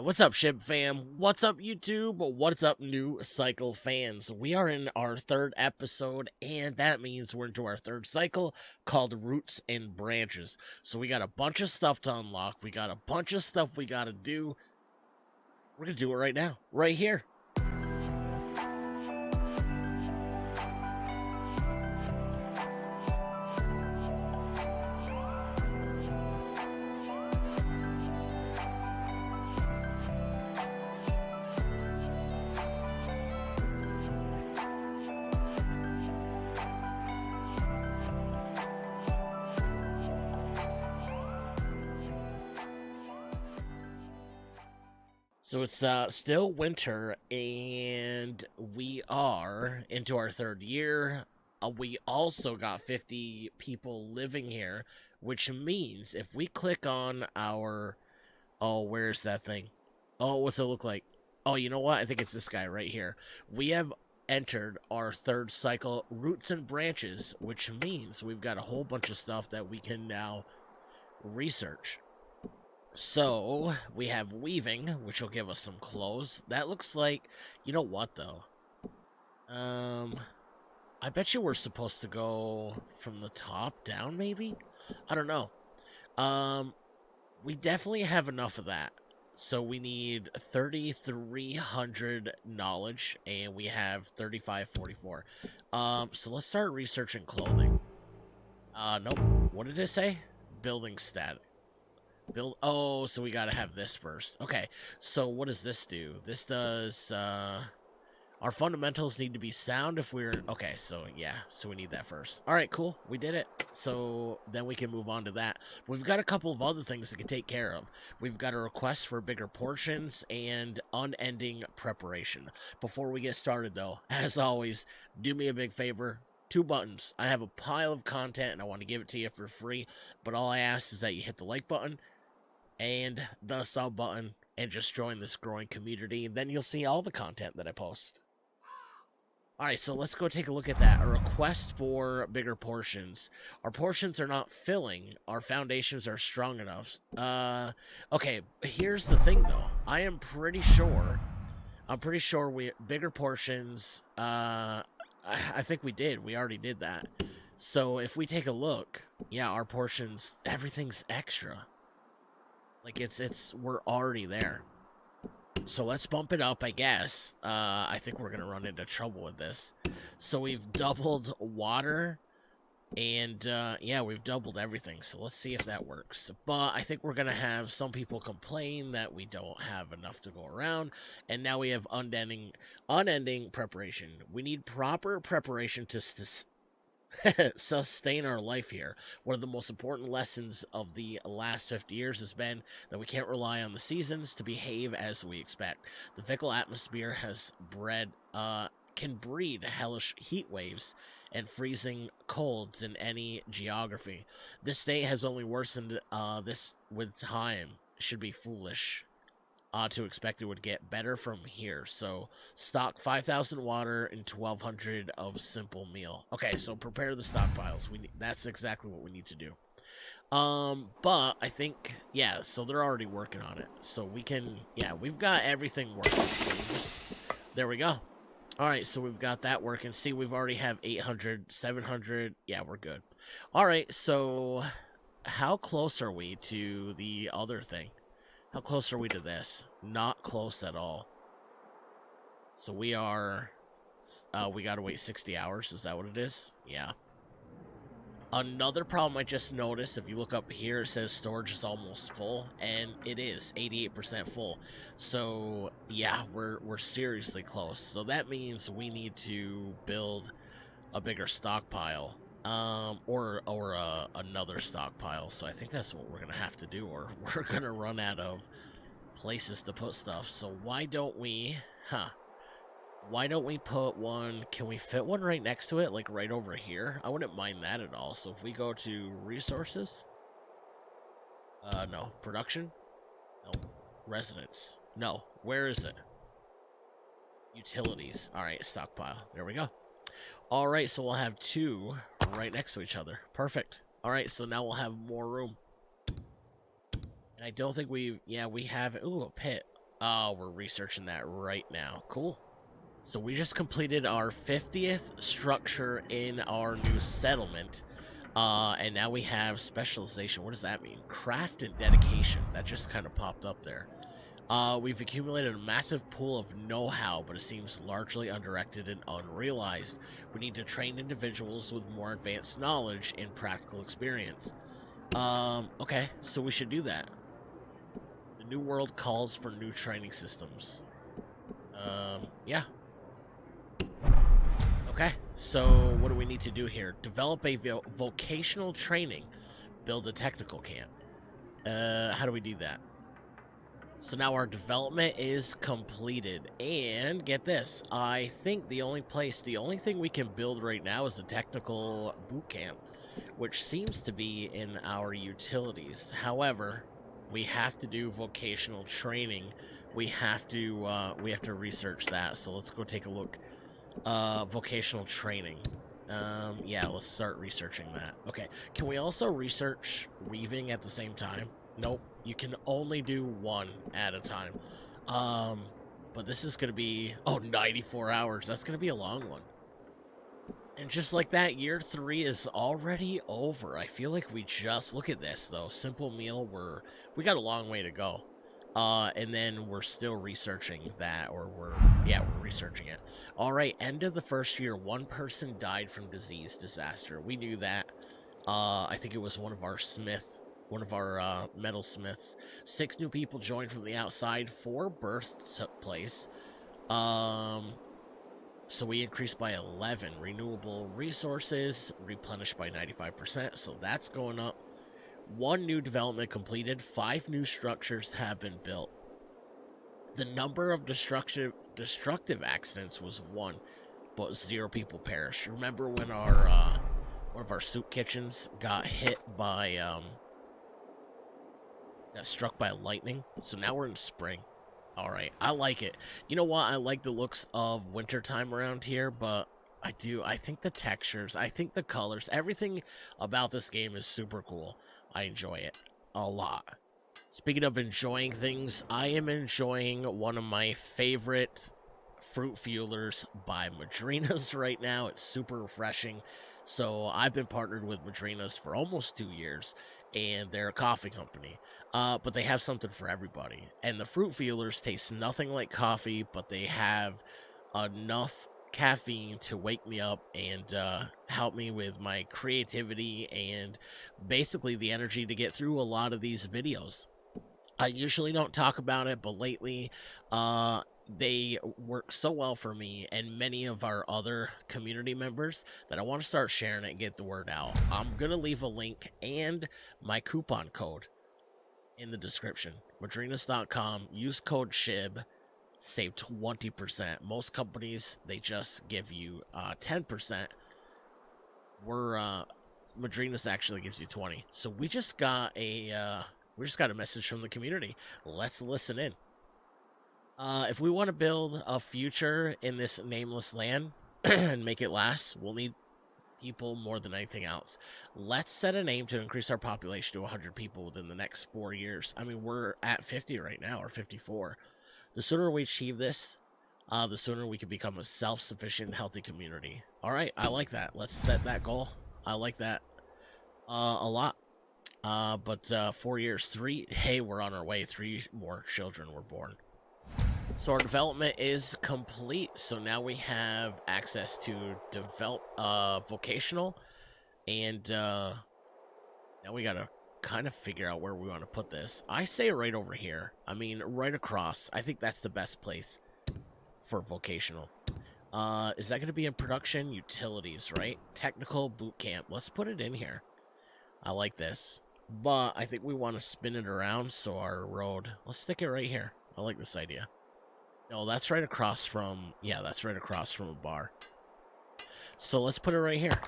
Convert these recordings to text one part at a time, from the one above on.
What's up, Ship fam? What's up, YouTube? What's up, New Cycle fans? We are in our third episode, and that means we're into our third cycle called Roots and Branches. So we got a bunch of stuff to unlock. We got a bunch of stuff we got to do. We're going to do it right now, right here. So it's still winter, and we are into our third year. We also got 50 people living here, which means if we click on our... Oh, where's that thing? Oh, what's it look like? Oh, you know what? I think it's this guy right here. We have entered our third cycle, Roots and Branches, which means we've got a whole bunch of stuff that we can now research. So, we have weaving, which will give us some clothes. That looks like... You know what, though? I bet you we're supposed to go from the top down, maybe? I don't know. We definitely have enough of that. So we need 3,300 knowledge, and we have 3,544. So let's start researching clothing. Nope. What did it say? Building static. Oh, so we gotta have this first. Okay, so what does this do? This does, our fundamentals need to be sound if we're... Okay, so yeah, so we need that first. Alright, cool, we did it. So then we can move on to that. We've got a couple of other things to take care of. We've got a request for bigger portions and unending preparation. Before we get started, though, as always, do me a big favor. 2 buttons. I have a pile of content and I want to give it to you for free, but all I ask is that you hit the like button and the sub button and just join this growing community, and then you'll see all the content that I post. Alright, so let's go take a look at that. A request for bigger portions. Our portions are not filling. Our foundations are strong enough. Okay, here's the thing though. I'm pretty sure we... Bigger portions, I think we did. We already did that. So if we take a look, yeah, our portions, everything's extra. Like, we're already there. So let's bump it up, I guess. I think we're going to run into trouble with this. So we've doubled water, and, yeah, we've doubled everything. So let's see if that works. But I think we're going to have some people complain that we don't have enough to go around. And now we have unending preparation. We need proper preparation to sustain our life here. One of the most important lessons of the last 50 years has been that we can't rely on the seasons to behave as we expect. The fickle atmosphere can breed hellish heat waves and freezing colds in any geography. This state has only worsened this with time. Should be foolish to expect it would get better from here. So stock 5,000 water and 1,200 of simple meal. Okay, so prepare the stockpiles. That's exactly what we need to do. But I think, yeah, so they're already working on it. So we can, yeah, we've got everything working. So there we go. Alright, so we've got that working. See, we've already have 800, 700. Yeah, we're good. Alright, so how close are we to the other thing? How close are we to this? Not close at all. So we are... we gotta wait 60 hours. Is that what it is? Yeah. Another problem I just noticed, if you look up here, it says storage is almost full. And it is. 88% full. So, yeah, we're seriously close. So that means we need to build a bigger stockpile. Or another stockpile. So I think that's what we're gonna have to do, or we're gonna run out of places to put stuff. So why don't we, why don't we put one? Can we fit one right next to it, like right over here? I wouldn't mind that at all. So if we go to resources, no, production, no, residence, no, where is it? Utilities. All right, stockpile. There we go. All right, so we'll have 2 right next to each other. Perfect. All right, so now we'll have more room. And I don't think we have... Ooh, a pit. Oh, we're researching that right now. Cool. So we just completed our 50th structure in our new settlement. And now we have specialization. What does that mean? Craft and dedication. That just kind of popped up there. We've accumulated a massive pool of know-how, but it seems largely undirected and unrealized. We need to train individuals with more advanced knowledge and practical experience. Okay, so we should do that. The new world calls for new training systems. Yeah. Okay, so what do we need to do here? Develop a vocational training. Build a technical camp. How do we do that? So now our development is completed. And get this, I think the only thing we can build right now is the technical boot camp, which seems to be in our utilities. However, we have to do vocational training. We have to research that. So let's go take a look. Vocational training. Yeah, let's start researching that. Okay, can we also research weaving at the same time? Nope, you can only do one at a time. But this is gonna be, 94 hours. That's gonna be a long one. And just like that, year 3 is already over. I feel like we just, look at this though, simple meal, we got a long way to go. And then we're still researching that, or we're researching it. All right, end of the first year, one person died from disease disaster. We knew that. I think it was one of our metal smiths. 6 new people joined from the outside. 4 births took place. So we increased by 11. Renewable resources replenished by 95%. So that's going up. 1 new development completed. 5 new structures have been built. The number of destructive accidents was 1, but 0 people perished. Remember when our one of our soup kitchens got hit by got struck by lightning? So now we're in spring. All right, I like it. You know what? I like the looks of wintertime around here, but I think the textures, I think the colors, everything about this game is super cool. I enjoy it a lot. Speaking of enjoying things, I am enjoying one of my favorite fruit fuelers by Madrina's right now. It's super refreshing. So I've been partnered with Madrina's for almost 2 years, and they're a coffee company. But they have something for everybody. And the fruit fuelers taste nothing like coffee, but they have enough caffeine to wake me up and help me with my creativity and basically the energy to get through a lot of these videos. I usually don't talk about it, but lately, they work so well for me and many of our other community members that I want to start sharing it and get the word out. I'm going to leave a link and my coupon code in the description. Madrinas.com. Use code SHIB. Save 20%. Most companies, they just give you 10%. Madrinas actually gives you 20. So we just got a message from the community. Let's listen in. If we want to build a future in this nameless land and make it last, we'll need people more than anything else. Let's set an aim to increase our population to 100 people within the next 4 years. I mean, we're at 50 right now, or 54. The sooner we achieve this, the sooner we can become a self-sufficient, healthy community. All right, I like that. Let's set that goal. I like that a lot. But 4 years, 3, hey, we're on our way. 3 more children were born. So our development is complete. So now we have access to develop vocational, and now we gotta kind of figure out where we want to put this. I say right over here. I mean, right across. I think that's the best place for vocational. Is that going to be in production? Utilities, right? Technical boot camp. Let's put it in here. I like this. But I think we want to spin it around, so our road... Let's stick it right here. I like this idea. No, that's right across from... Yeah, that's right across from a bar. So let's put it right here.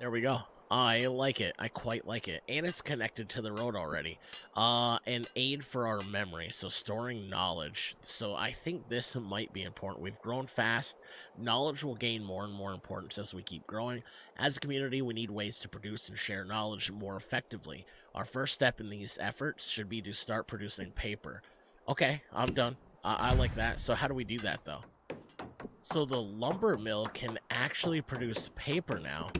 There we go. I like it. I quite like it. And it's connected to the road already. An aid for our memory. So storing knowledge. So I think this might be important. We've grown fast. Knowledge will gain more and more importance as we keep growing. As a community, we need ways to produce and share knowledge more effectively. Our first step in these efforts should be to start producing paper. Okay, I'm done. I like that. So how do we do that, though? So the lumber mill can actually produce paper now.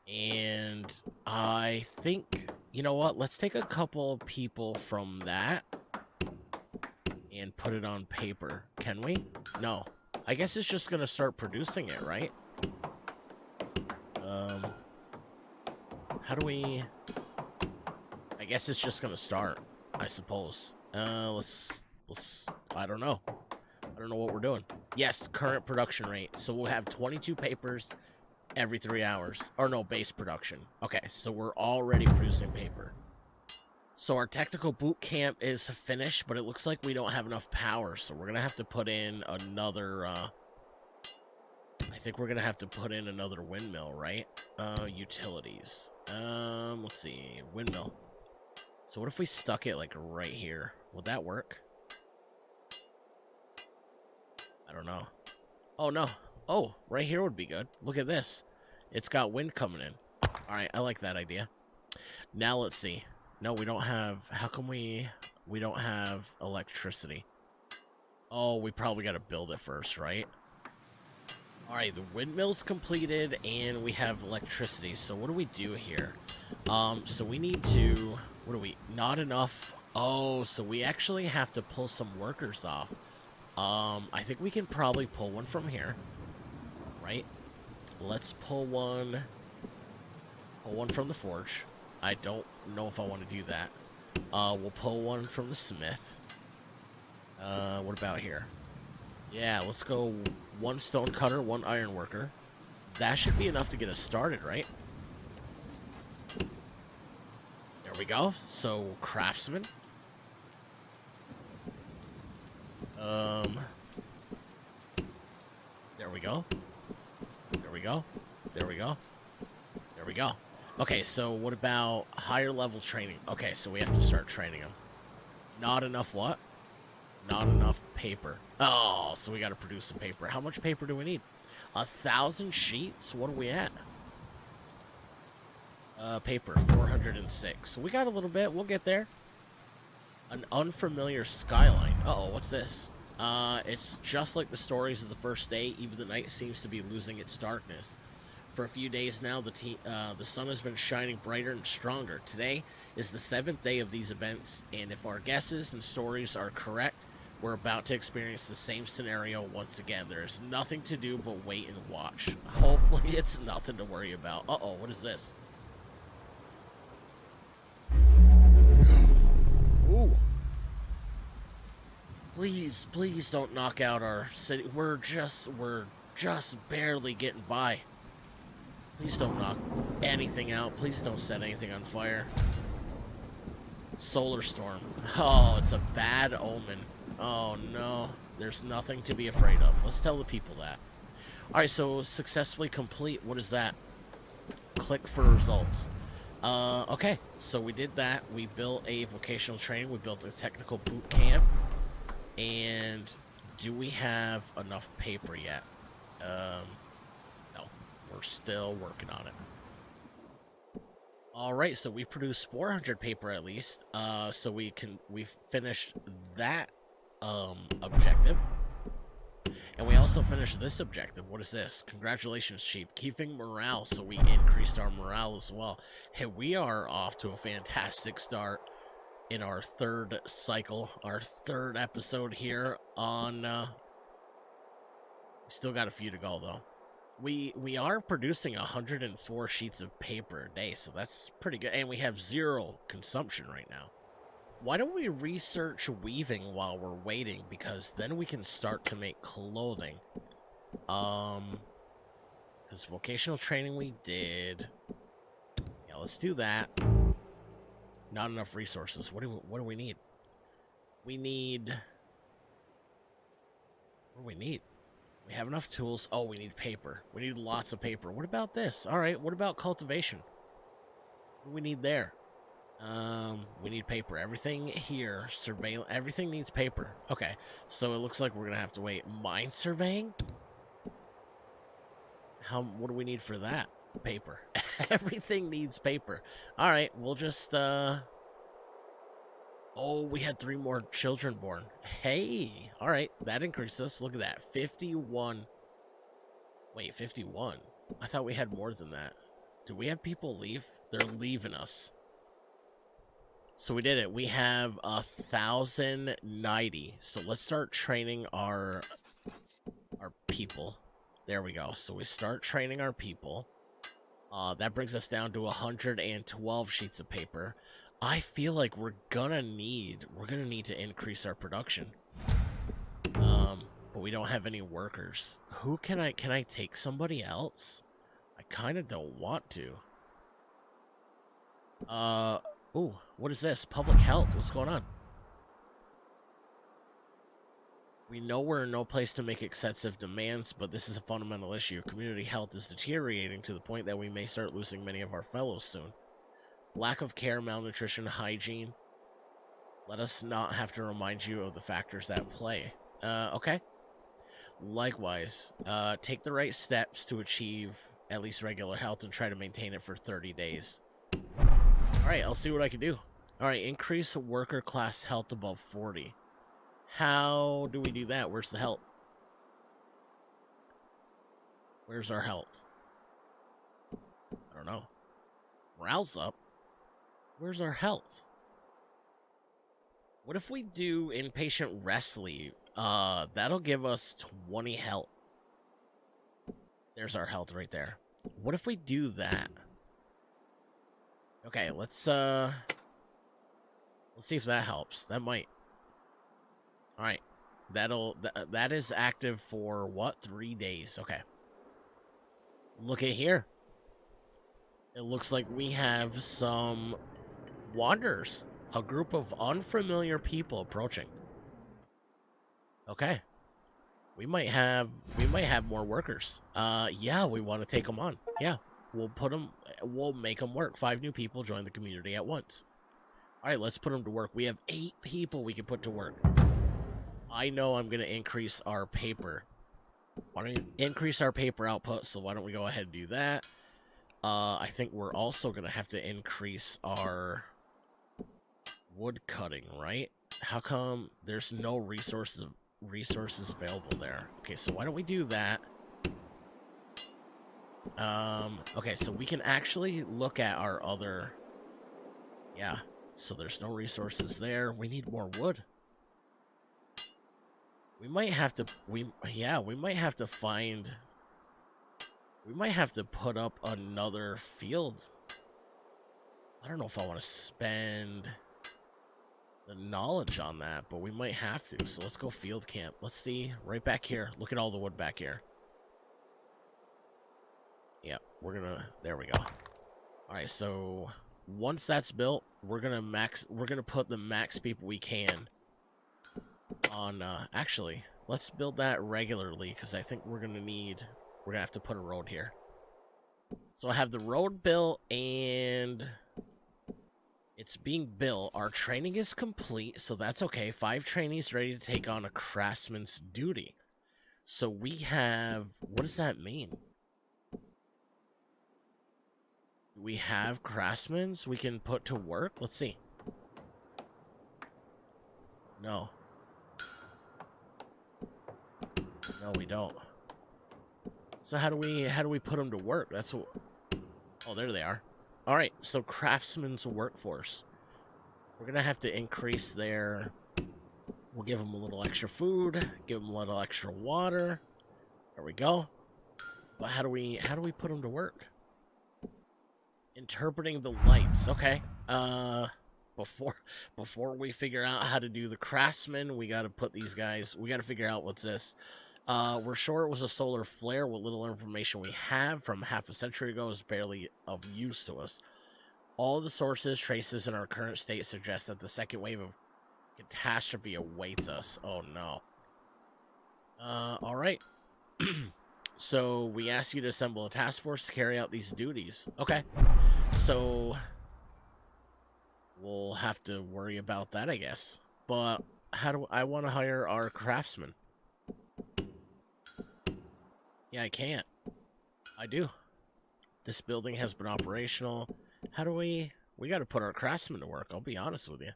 And I think, you know what? Let's take a couple people from that and put it on paper. Can we? No. I guess it's just going to start producing it, right? How do we... I guess it's just going to start, I suppose. Let's... I don't know. I don't know what we're doing. Yes, current production rate. So we'll have 22 papers every 3 hours. Or no, base production. Okay, so we're already producing paper. So our technical boot camp is finished, but it looks like we don't have enough power. So we're going to have to put in another... I think we're going to have to put in another windmill, right? Utilities. Let's see. Windmill. So what if we stuck it, like, right here? Would that work? I don't know. Oh, no. Oh, right here would be good. Look at this. It's got wind coming in. All right, I like that idea. Now let's see. No, we don't have... How come we don't have electricity? Oh, we probably got to build it first, right? All right, the windmill's completed, and we have electricity. So what do we do here? So we need to... What do we... Not enough... Oh, so we actually have to pull some workers off. I think we can probably pull one from here. Right? Let's pull one... Pull one from the forge. I don't know if I want to do that. We'll pull one from the smith. What about here? Yeah, let's go one stone cutter, one iron worker. That should be enough to get us started, right? There we go. So, craftsman. There we go. There we go. There we go. There we go. Okay, so what about higher level training? Okay, so we have to start training them. Not enough what? Not enough paper. Oh, so we got to produce some paper. How much paper do we need? 1,000 sheets? What are we at? Paper, 406. So we got a little bit. We'll get there. An unfamiliar skyline. Uh-oh, what's this? It's just like the stories of the first day. Even the night seems to be losing its darkness. For a few days now, the sun has been shining brighter and stronger. Today is the 7th day of these events, and if our guesses and stories are correct, we're about to experience the same scenario once again. There is nothing to do but wait and watch. Hopefully it's nothing to worry about. Uh-oh, what is this? Ooh. Please, please don't knock out our city. We're just barely getting by. Please don't knock anything out. Please don't set anything on fire. Solar storm. Oh, it's a bad omen. Oh, no. There's nothing to be afraid of. Let's tell the people that. Alright, so successfully complete. What is that? Click for results. Okay. So we did that. We built a vocational training. We built a technical boot camp. And do we have enough paper yet? No. We're still working on it. Alright, so we produced 400 paper at least. So we finished that objective. And we also finished this objective. What is this? Congratulations, sheep. Keeping morale, so we increased our morale as well. Hey, we are off to a fantastic start in our third cycle, our third episode here on... we still got a few to go, though. We are producing 104 sheets of paper a day, so that's pretty good. And we have 0 consumption right now. Why don't we research weaving while we're waiting? Because then we can start to make clothing. Because vocational training we did. Yeah, let's do that. Not enough resources. What do we need? We need... What do we need? We have enough tools. Oh, we need paper. We need lots of paper. What about this? All right, what about cultivation? What do we need there? We need paper. Everything here, everything needs paper. Okay, so it looks like we're gonna have to wait. Mine surveying? What do we need for that? Paper. Everything needs paper. All right, we'll just Oh, we had 3 more children born. Hey, all right, that increased us. Look at that, 51. Wait, 51? I thought we had more than that. Do we have people leave? They're leaving us. So we did it. We have 1,090. So let's start training our people. There we go. So we start training our people. That brings us down to 112 sheets of paper. I feel like we're gonna need to increase our production. But we don't have any workers. Who can I take somebody else? I kind of don't want to. Ooh, what is this? Public health. What's going on? We know we're in no place to make excessive demands, but this is a fundamental issue. Community health is deteriorating to the point that we may start losing many of our fellows soon. Lack of care, malnutrition, hygiene. Let us not have to remind you of the factors that play. Okay. Likewise, take the right steps to achieve at least regular health and try to maintain it for 30 days. Alright, I'll see what I can do. Alright, increase worker class health above 40. How do we do that? Where's the health? Where's our health? I don't know. Morale's up. Where's our health? What if we do inpatient rest leave? That'll give us 20 health. There's our health right there. What if we do that? Okay, let's see if that helps. That might. All right. That is active for what? 3 days. Okay. Look at here. It looks like we have some wanderers. A group of unfamiliar people approaching. Okay. We might have more workers. Yeah, we want to take them on. Yeah. We'll make them work. 5 new people join the community at once. All right, let's put them to work. We have 8 people we can put to work. I know I'm going to increase our paper. Want to increase our paper output, so why don't we go ahead and do that? I think we're also going to have to increase our wood cutting, right? How come there's no resources available there? Okay, so why don't we do that? Okay, so we can actually look at our other... Yeah, so there's no resources there. We need more wood. We might have to... We might have to find... We might have to put up another field. I don't know if I want to spend the knowledge on that, but we might have to. So let's go field camp. Let's see. Right back here. Look at all the wood back here. Yep, we're gonna... There we go. Alright, so... Once that's built, we're gonna put the max people we can on... Actually, let's build that regularly, because I think we're gonna have to put a road here. So I have the road built, and... It's being built. Our training is complete, so that's okay. 5 trainees ready to take on a craftsman's duty. So we have... What does that mean? We have craftsmen we can put to work? Let's see. No. No, we don't. So how do we put them to work? That's what... Oh, there they are. All right, so craftsman's workforce. We're going to have to increase their... We'll give them a little extra food, give them a little extra water. There we go. But how do we put them to work? Interpreting the lights. Okay. Before we figure out how to do the craftsman, we got to put these guys... We got to figure out what's this. We're sure it was a solar flare. What little information we have from half a century ago is barely of use to us. All the sources, traces in our current state suggest that the second wave of catastrophe awaits us. Oh, no. All right. So, we ask you to assemble a task force to carry out these duties. Okay. So, we'll have to worry about that, I guess. But, how do I want to hire our craftsman? Yeah, I can't. I do. This building has been operational. How do we... We got to put our craftsmen to work, I'll be honest with you.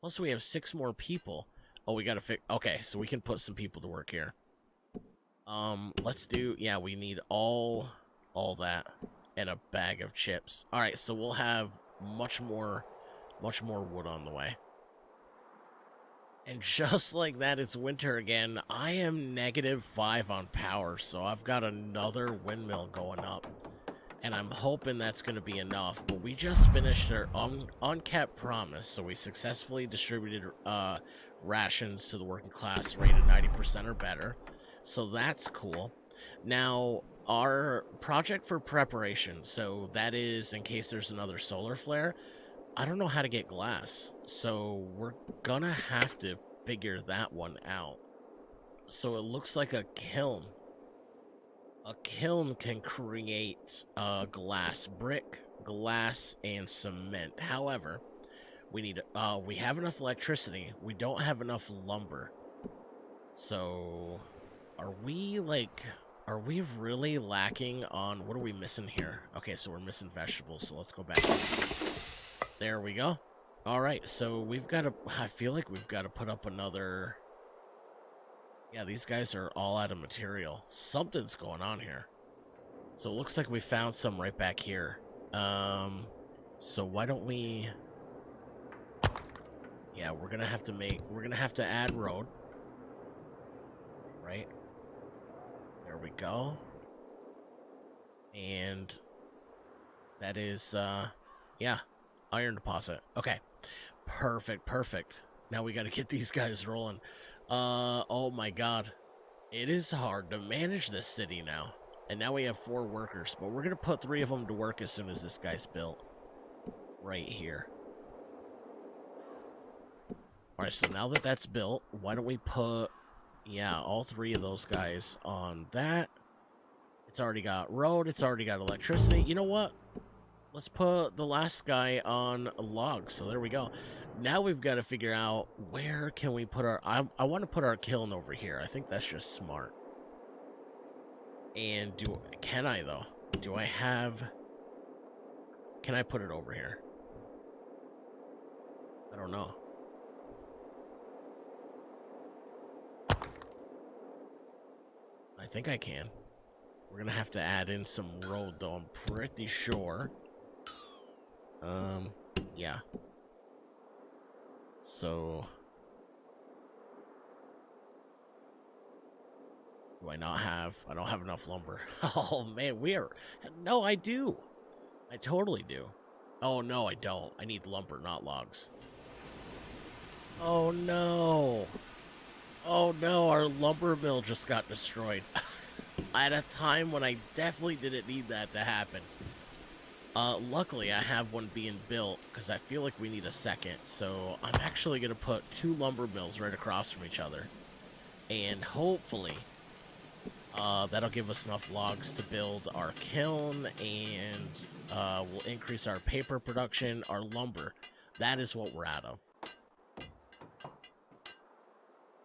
Plus, we have 6 more people. Oh, we gotta fix. Okay, so we can put some people to work here. Let's do. Yeah, we need all that, and a bag of chips. All right, so we'll have much more wood on the way. And just like that, it's winter again. I am -5 on power, so I've got another windmill going up. And I'm hoping that's going to be enough. But we just finished our unkept promise, so we successfully distributed rations to the working class rated 90% or better. So that's cool. Now, our project for preparation, so that is in case there's another solar flare, I don't know how to get glass, so we're gonna have to figure that one out. So it looks like a kiln. A kiln can create glass, brick, glass, and cement. However, we have enough electricity. We don't have enough lumber. So, are we really lacking on, what are we missing here? Okay, so we're missing vegetables, so let's go back. There we go. All right, so we've got to, I feel like we've got to put up another. Yeah, these guys are all out of material. Something's going on here. So it looks like we found some right back here. So why don't we... Yeah, we're gonna have to add road. Right? There we go. And that is, yeah, iron deposit. Okay. Perfect. Now we gotta get these guys rolling. Oh my god. It is hard to manage this city now. And now we have 4 workers, but we're gonna put 3 of them to work as soon as this guy's built. Right here. Alright, so now that that's built, why don't we put, yeah, all 3 of those guys on that. It's already got road, it's already got electricity. You know what? Let's put the last guy on a log. So there we go. Now we've got to figure out where can we put our... I want to put our kiln over here. I think that's just smart. And can I, though? Do I have... Can I put it over here? I don't know. I think I can. We're going to have to add in some road, though. I'm pretty sure. Yeah. So... Do I not have... I don't have enough lumber. Oh, man, No, I do. I totally do. Oh, no, I don't. I need lumber, not logs. Oh, no. Oh, no, our lumber mill just got destroyed. At a time when I definitely didn't need that to happen. Luckily, I have one being built, because I feel like we need a second. So, I'm actually going to put 2 lumber mills right across from each other. And hopefully, that'll give us enough logs to build our kiln, and we'll increase our paper production, our lumber. That is what we're out of.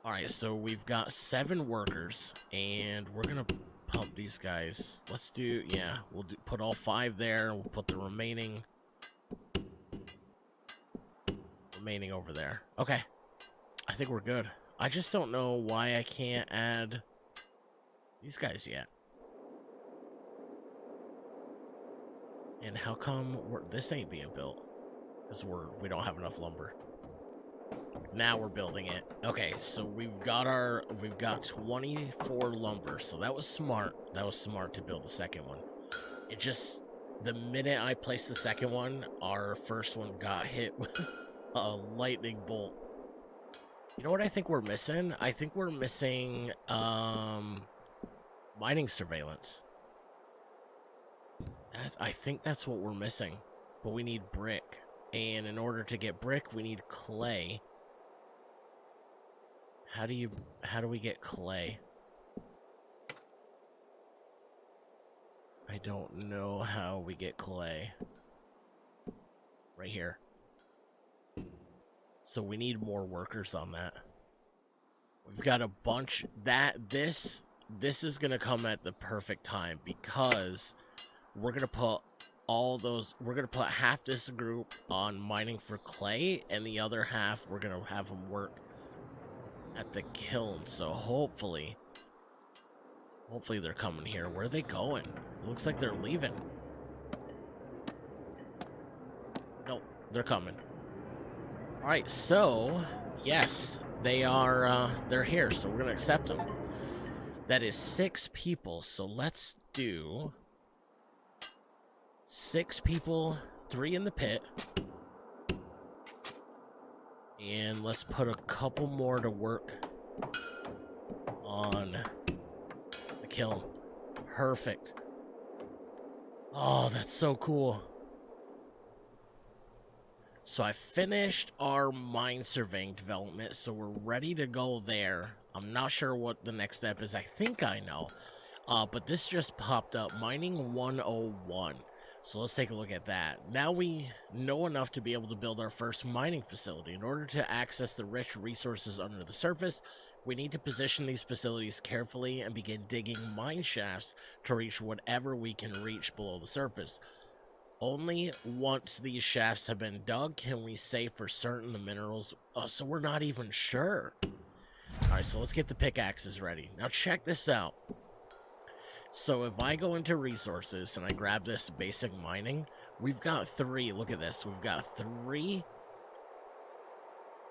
Alright, so we've got 7 workers, and we're going to pump these guys. Let's do, yeah, we'll put all 5 there, and we'll put the remaining over there. Okay, I think we're good. I just don't know why I can't add these guys yet. And how come this ain't being built? Because we don't have enough lumber. Now we're building it. Okay, so we've got 24 lumber, so that was smart. That was smart to build the second one. It just, the minute I placed the second one, our first one got hit with a lightning bolt. You know what I think we're missing? I think we're missing, mining surveillance. I think that's what we're missing. But we need brick. And in order to get brick, we need clay. How do we get clay? I don't know how we get clay. Right here. So we need more workers on that. We've got a bunch this is gonna come at the perfect time, because we're gonna put all those, we're going to put half this group on mining for clay, and the other half we're going to have them work at the kiln. So hopefully they're coming here. Where are they going? It looks like they're leaving. Nope, they're coming. All right, so yes, they are. They're here, so we're gonna accept them. That is 6 people. So let's do 6 people, 3 in the pit, and let's put a couple more to work on the kiln. Perfect. Oh, that's so cool. So I finished our mine surveying development, so we're ready to go there. I'm not sure what the next step is. I think I know. But this just popped up, Mining 101. So let's take a look at that. Now we know enough to be able to build our first mining facility. In order to access the rich resources under the surface, we need to position these facilities carefully and begin digging mine shafts to reach whatever we can reach below the surface. Only once these shafts have been dug can we say for certain the minerals, so we're not even sure. Alright, so let's get the pickaxes ready. Now check this out. So if I go into resources and I grab this basic mining, we've got 3, look at this, we've got 3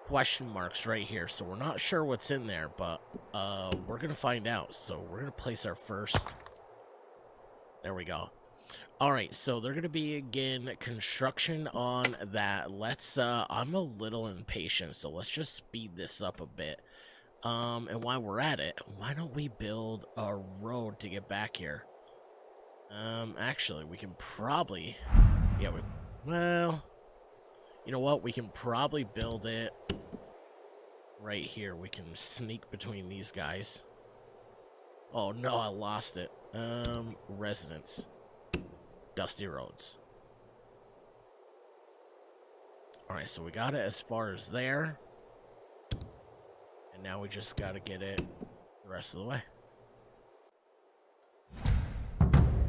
question marks right here. So we're not sure what's in there, but we're going to find out. So we're going to place our first, there we go. Alright, so they're going to be, again, construction on that. Let's, I'm a little impatient, so let's just speed this up a bit. And while we're at it, why don't we build a road to get back here? Actually, we can probably, yeah, well, you know what? We can probably build it right here. We can sneak between these guys. Oh, no, I lost it. Residence. Dusty roads. Alright, so we got it as far as there. And now we just got to get it the rest of the way.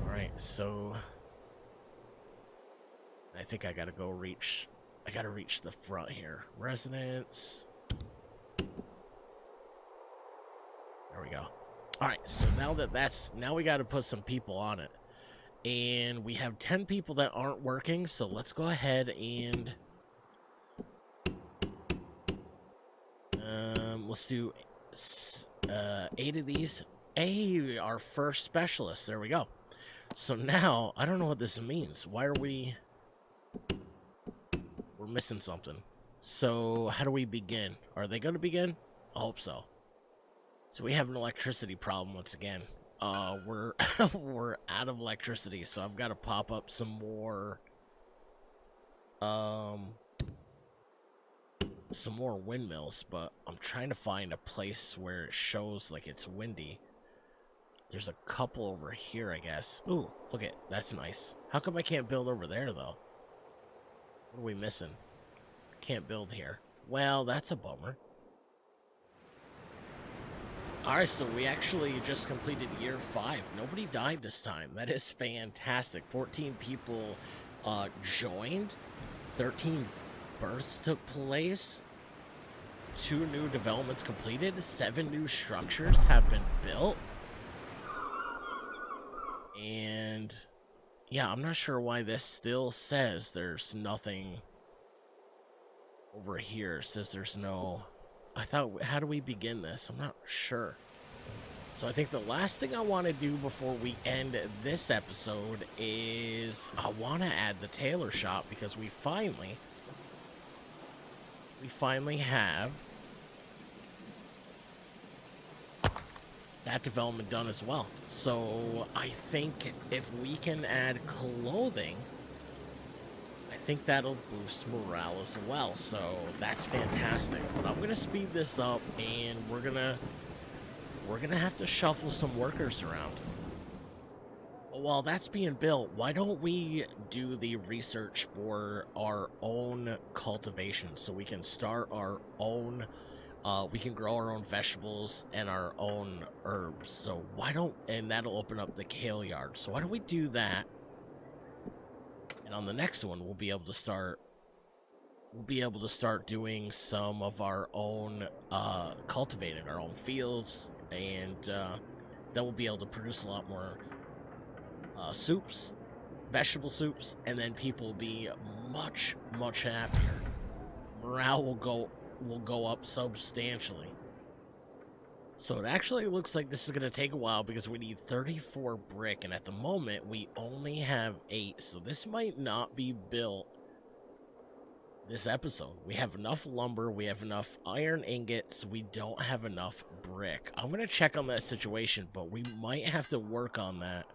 Alright, so I think I got to go reach, I got to reach the front here. Residence. There we go. Alright, so now now we got to put some people on it. And we have 10 people that aren't working, so let's go ahead and let's do 8 of these. Hey, our first specialist. There we go. So now, I don't know what this means. Why are we're missing something. So how do we begin? Are they going to begin? I hope so. So we have an electricity problem once again. We're we're out of electricity, so I've got to pop up some more windmills, but I'm trying to find a place where it shows like it's windy. There's a couple over here, I guess. Ooh, look at that's nice. How come I can't build over there though? What are we missing? Can't build here. Well, that's a bummer. Alright, so we actually just completed year 5. Nobody died this time. That is fantastic. 14 people joined. 13 births took place. 2 new developments completed. 7 new structures have been built. And yeah, I'm not sure why this still says there's nothing over here. It says there's no... I thought, how do we begin this? I'm not sure. So I think the last thing I want to do before we end this episode is I want to add the tailor shop, because we finally have that development done as well. So I think if we can add clothing, I think that'll boost morale as well. So that's fantastic. But I'm gonna speed this up, and we're gonna have to shuffle some workers around. But while that's being built, why don't we do the research for our own cultivation, so we can start our own we can grow our own vegetables and our own herbs. So why don't, and that'll open up the kale yard. So why don't we do that? And on the next one, we'll be able to start doing some of our own cultivating our own fields, and then we'll be able to produce a lot more soups, vegetable soups, and then people will be much happier. Morale will go up substantially. So it actually looks like this is going to take a while because we need 34 brick, and at the moment we only have 8, so this might not be built this episode. We have enough lumber, we have enough iron ingots, we don't have enough brick. I'm going to check on that situation, but we might have to work on that.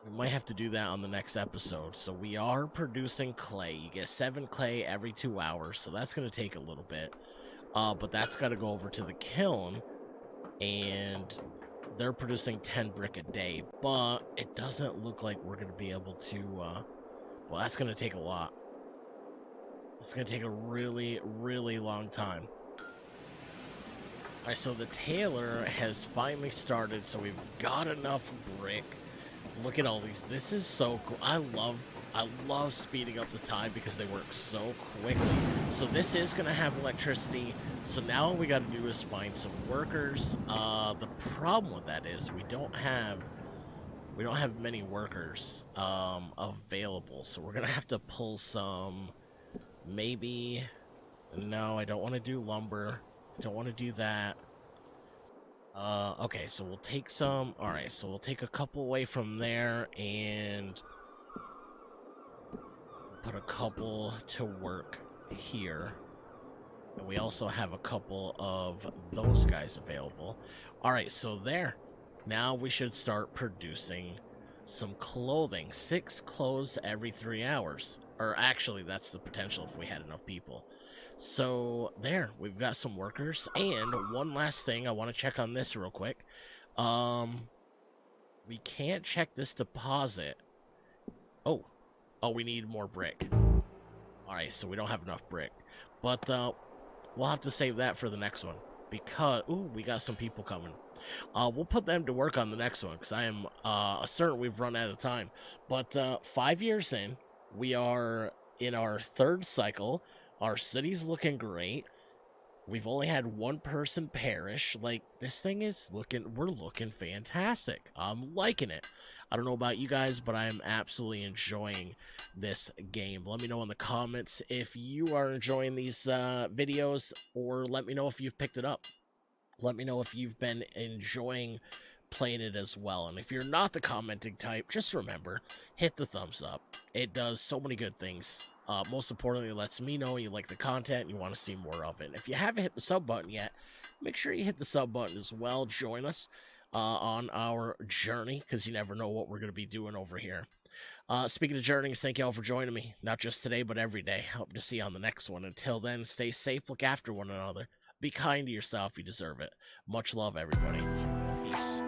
We might have to do that on the next episode. So we are producing clay. You get 7 clay every 2 hours, so that's going to take a little bit. But that's got to go over to the kiln, and they're producing 10 brick a day. But it doesn't look like we're going to be able to, well, that's going to take a lot. It's going to take a really long time. Alright, so the tailor has finally started, so we've got enough brick. Look at all these. This is so cool. I love speeding up the time because they work so quickly. So this is going to have electricity. So now all we got to do is find some workers. The problem with that is we don't have many workers available. So we're going to have to pull some, maybe, no, I don't want to do lumber. Don't want to do that. Okay, so we'll take some. Alright, so we'll take a couple away from there and put a couple to work here. And we also have a couple of those guys available. Alright, so there. Now we should start producing some clothing. 6 clothes every 3 hours. Or actually, that's the potential if we had enough people. So there, we've got some workers. And one last thing, I want to check on this real quick. We can't check this deposit. Oh, we need more brick. Alright, so we don't have enough brick. But we'll have to save that for the next one. Because, ooh, we got some people coming. We'll put them to work on the next one, because I am certain we've run out of time. But 5 years in, we are in our 3rd cycle. Our city's looking great. We've only had 1 person perish. Like, this thing is we're looking fantastic. I'm liking it. I don't know about you guys, but I am absolutely enjoying this game. Let me know in the comments if you are enjoying these videos, or let me know if you've picked it up. Let me know if you've been enjoying playing it as well. And if you're not the commenting type, just remember, hit the thumbs up. It does so many good things. Most importantly, it lets me know you like the content and you want to see more of it. And if you haven't hit the sub button yet, make sure you hit the sub button as well. Join us on our journey, because you never know what we're going to be doing over here. Speaking of journeys, thank you all for joining me. Not just today, but every day. Hope to see you on the next one. Until then, stay safe, look after one another. Be kind to yourself, you deserve it. Much love, everybody. Peace.